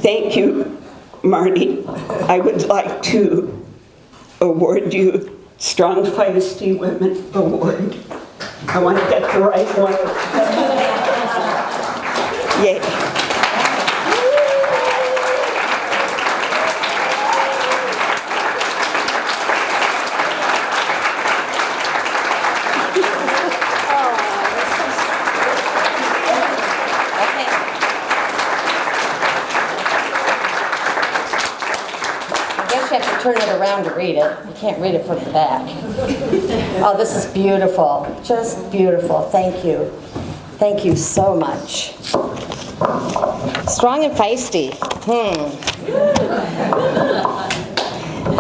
Thank you, Marty. I would like to award you Strong Feisty Women Award. I want to get the right one. Yay. You have to turn it around to read it. You can't read it from the back. Oh, this is beautiful. Just beautiful. Thank you. Thank you so much. Strong and feisty.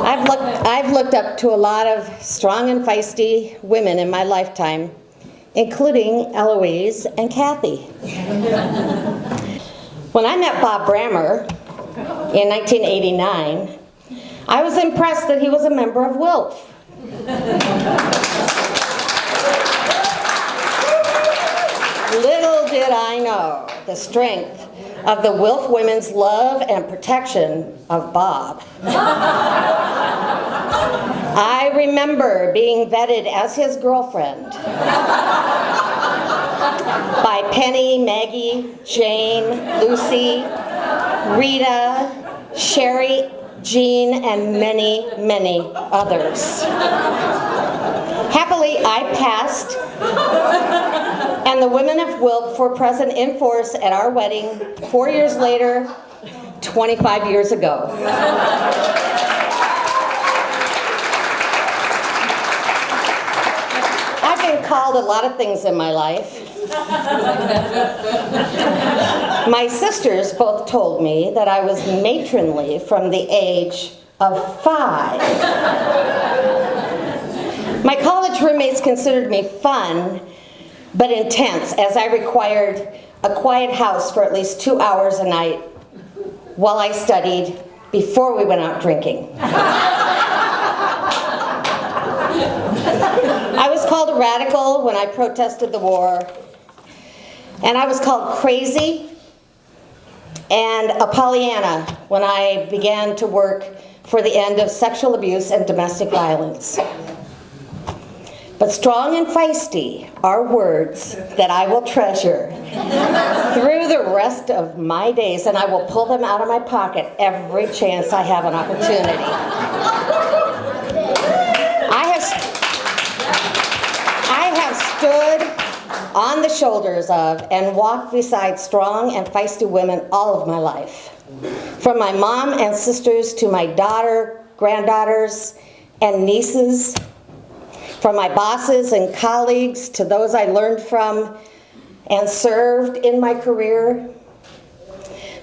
I've looked up to a lot of strong and feisty women in my lifetime, including Eloise and Kathy. When I met Bob Brammer in 1989, I was impressed that he was a member of WILPF. Little did I know the strength of the WILPF women's love and protection of Bob. I remember being vetted as his girlfriend by Penny, Maggie, Jane, Lucy, Rita, Sherry, Jean, and many, many others. Happily, I passed, and the women of WILPF were present in force at our wedding 4 years later, 25 years ago. I've been called a lot of things in my life. My sisters both told me that I was matronly from the age of 5. My college roommates considered me fun, but intense, as I required a quiet house for at least 2 hours a night while I studied before we went out drinking. I was called a radical when I protested the war, and I was called crazy and a Pollyanna when I began to work for the end of sexual abuse and domestic violence. But strong and feisty are words that I will treasure through the rest of my days, and I will pull them out of my pocket every chance I have an opportunity. I have stood on the shoulders of and walked beside strong and feisty women all of my life. From my mom and sisters to my daughter, granddaughters, and nieces. From my bosses and colleagues to those I learned from and served in my career.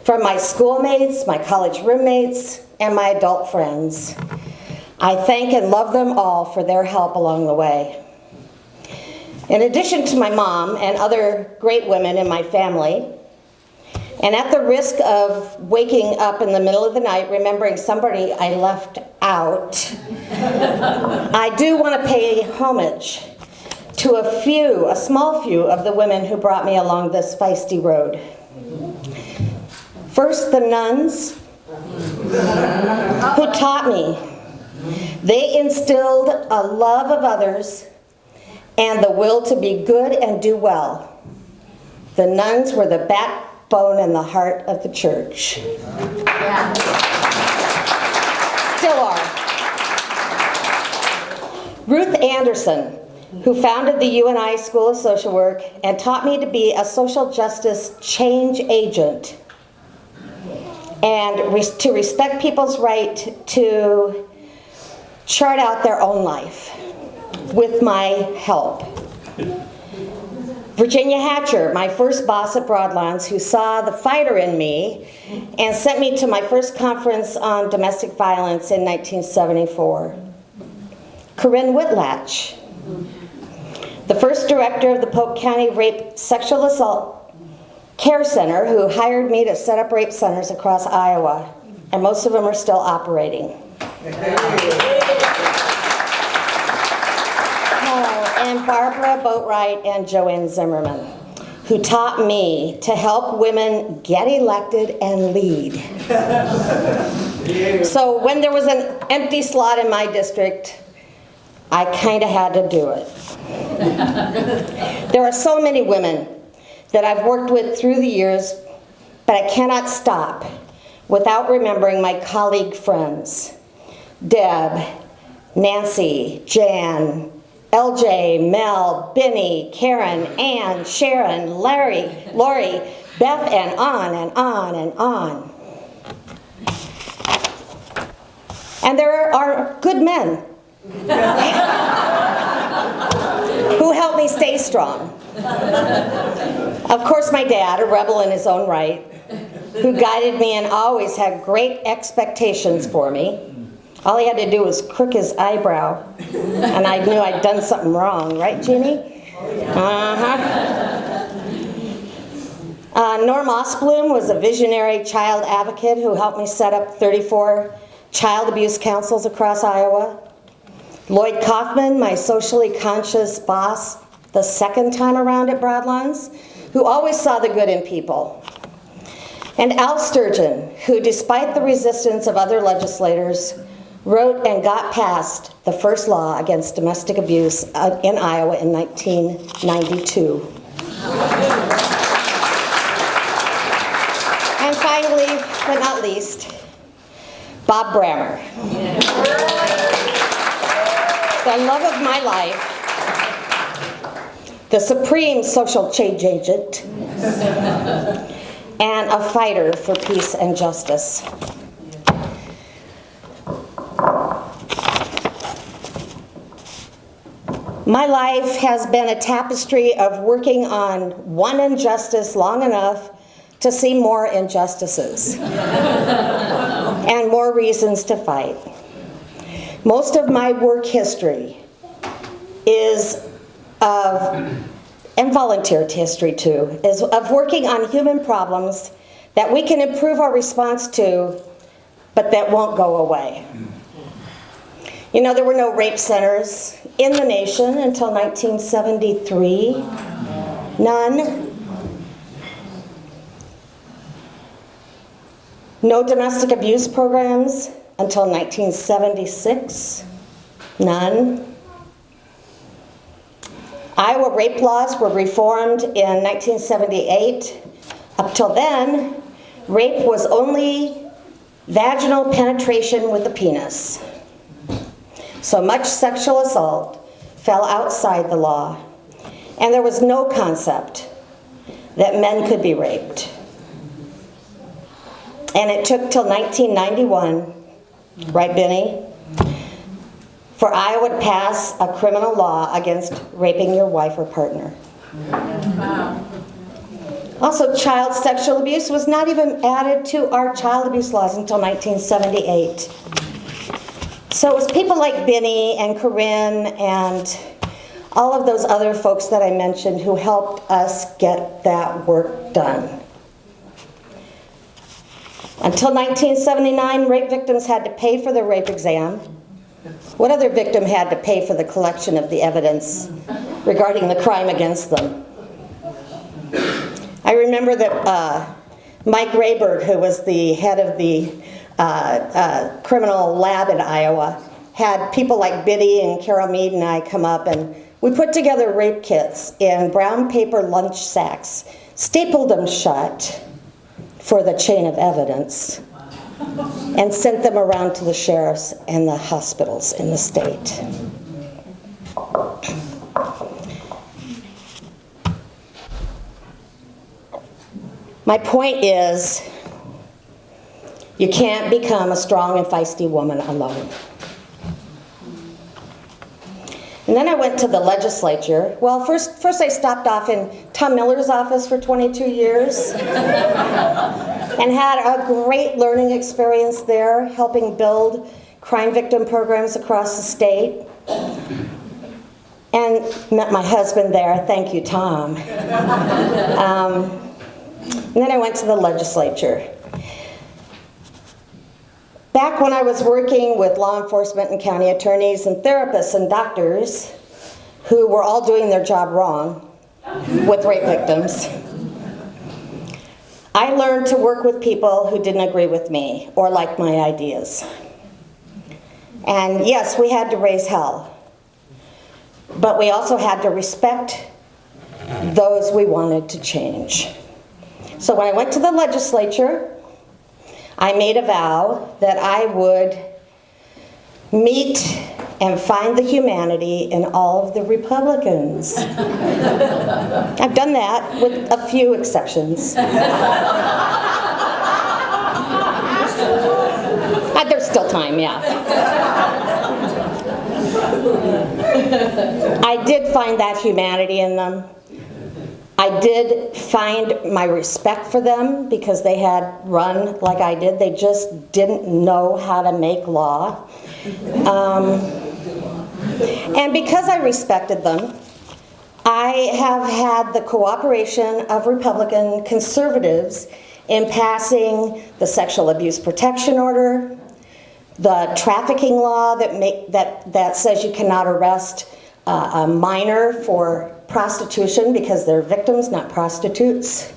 From my schoolmates, my college roommates, and my adult friends. I thank and love them all for their help along the way. In addition to my mom and other great women in my family, and at the risk of waking up in the middle of the night remembering somebody I left out, I do want to pay homage to a small few of the women who brought me along this feisty road. First, the nuns who taught me. They instilled a love of others and the will to be good and do well. The nuns were the backbone and the heart of the church. Yeah. Still are. Ruth Anderson, who founded the UNI School of Social Work and taught me to be a social justice change agent and to respect people's right to chart out their own life with my help. Virginia Hatcher, my first boss at Broadlands, who saw the fighter in me and sent me to my first conference on domestic violence in 1974. Corinne Whitlatch, the first director of the Polk County Rape Sexual Assault Care Center, who hired me to set up rape centers across Iowa, and most of them are still operating. And Barbara Boatwright and Joanne Zimmerman, who taught me to help women get elected and lead. So when there was an empty slot in my district, I kind of had to do it. There are so many women that I've worked with through the years, but I cannot stop without remembering my colleague friends, Deb, Nancy, Jan, LJ, Mel, Benny, Karen, Ann, Sharon, Larry, Lori, Beth, and on and on and on. And there are good men who help me stay strong. Of course, my dad, a rebel in his own right, who guided me and always had great expectations for me. All he had to do was crook his eyebrow, and I knew I'd done something wrong. Right, Jeannie? Norm Osblum was a visionary child advocate who helped me set up 34 child abuse councils across Iowa. Lloyd Kaufman, my socially conscious boss, the second time around at Broadlands, who always saw the good in people. And Al Sturgeon, who, despite the resistance of other legislators, wrote and got passed the first law against domestic abuse in Iowa in 1992. And finally, but not least, Bob Brammer. The love of my life, the supreme social change agent, and a fighter for peace and justice. My life has been a tapestry of working on one injustice long enough to see more injustices and more reasons to fight. Most of my work history is and volunteer history too, is of working on human problems that we can improve our response to, but that won't go away. You know, there were no rape centers in the nation until 1973. None. No domestic abuse programs until 1976. None. Iowa rape laws were reformed in 1978. Up till then, rape was only vaginal penetration with the penis. So much sexual assault fell outside the law, and there was no concept that men could be raped. And it took till 1991, right, Benny, for Iowa to pass a criminal law against raping your wife or partner. Wow. Also, child sexual abuse was not even added to our child abuse laws until 1978. So it was people like Benny and Corinne and all of those other folks that I mentioned who helped us get that work done. Until 1979, rape victims had to pay for their rape exam. What other victim had to pay for the collection of the evidence regarding the crime against them? I remember that Mike Rayberg, who was the head of the criminal lab in Iowa, had people like Biddy and Carol Mead and I come up, and we put together rape kits in brown paper lunch sacks, stapled them shut for the chain of evidence, and sent them around to the sheriffs and the hospitals in the state. My point is, you can't become a strong and feisty woman alone. And then I went to the legislature. Well, first I stopped off in Tom Miller's office for 22 years and had a great learning experience there, helping build crime victim programs across the state. And met my husband there. Thank you, Tom. And then I went to the legislature. Back when I was working with law enforcement and county attorneys and therapists and doctors who were all doing their job wrong, with rape victims. I learned to work with people who didn't agree with me or like my ideas. And yes, we had to raise hell, but we also had to respect those we wanted to change. So when I went to the legislature, I made a vow that I would meet and find the humanity in all of the Republicans. I've done that with a few exceptions. There's still time, yeah. I did find that humanity in them. I did find my respect for them because they had run like I did. They just didn't know how to make law. And because I respected them, I have had the cooperation of Republican conservatives in passing the Sexual Abuse Protection Order, the trafficking law that says you cannot arrest a minor for prostitution because they're victims, not prostitutes.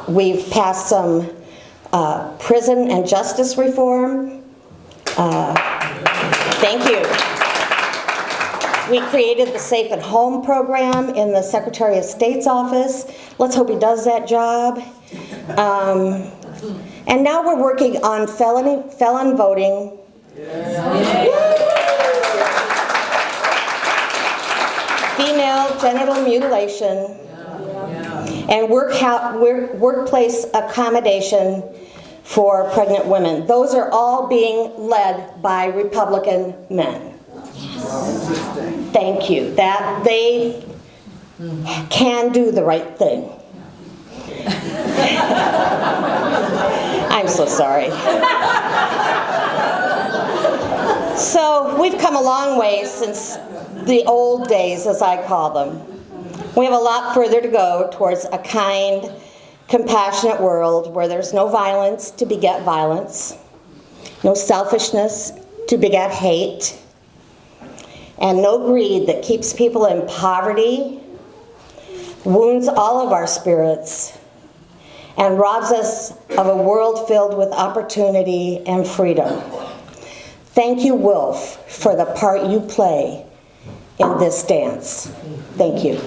We've passed some prison and justice reform. Thank you. We created the Safe at Home program in the Secretary of State's office. Let's hope he does that job. And now we're working on felon voting. Female genital mutilation, and workplace accommodation for pregnant women. Those are all being led by Republican men. Thank you. That they can do the right thing. I'm so sorry. So we've come a long way since the old days, as I call them. We have a lot further to go towards a kind, compassionate world where there's no violence to beget violence, no selfishness to beget hate, and no greed that keeps people in poverty, wounds all of our spirits, and robs us of a world filled with opportunity and freedom. Thank you, WILPF, for the part you play in this dance. Thank you.